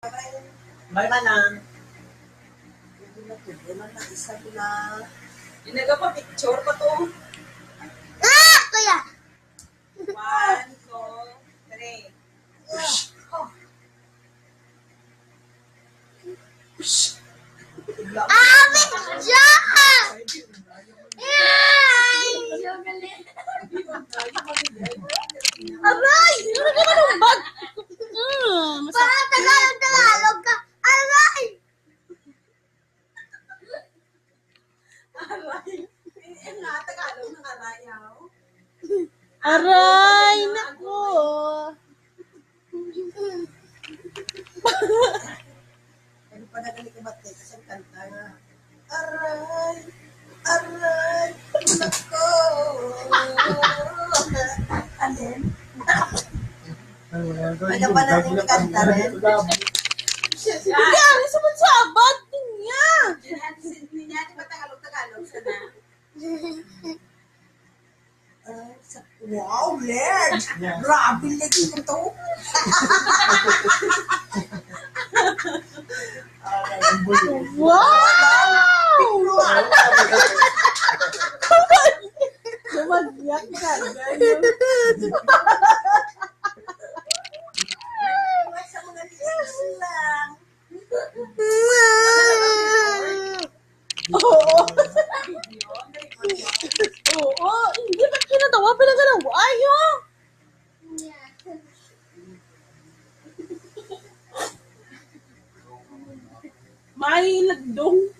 Bye lang. Isa na. Inaga pa picture pa to. Kuya! 1, 2, 3. Aray! Ano ka manong bag? Para Tagalog ka. Aray! Aray. Eh nga, Tagalog ng arayaw. Aray! Nako! Ano pa nagali ka ba't kasi ang kanta nga. Aray! Aray! Nako! Alin? May ka pa natin kanta rin? Hindi, ano sa magsabad? Niya! Niya, di ba Tagalog siya na? Wow, Led! Grabe, Led mo to. Wow! Lumagyak ka. Sa mga lips lang. Oo. Oo. Hindi ba't kinatawa pa na ganun? Ayo! May lagdong.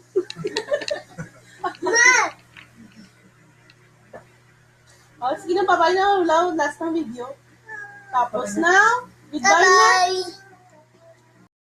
Oh, sige na, bye-bye na. Last ng video. Tapos na. Goodbye na.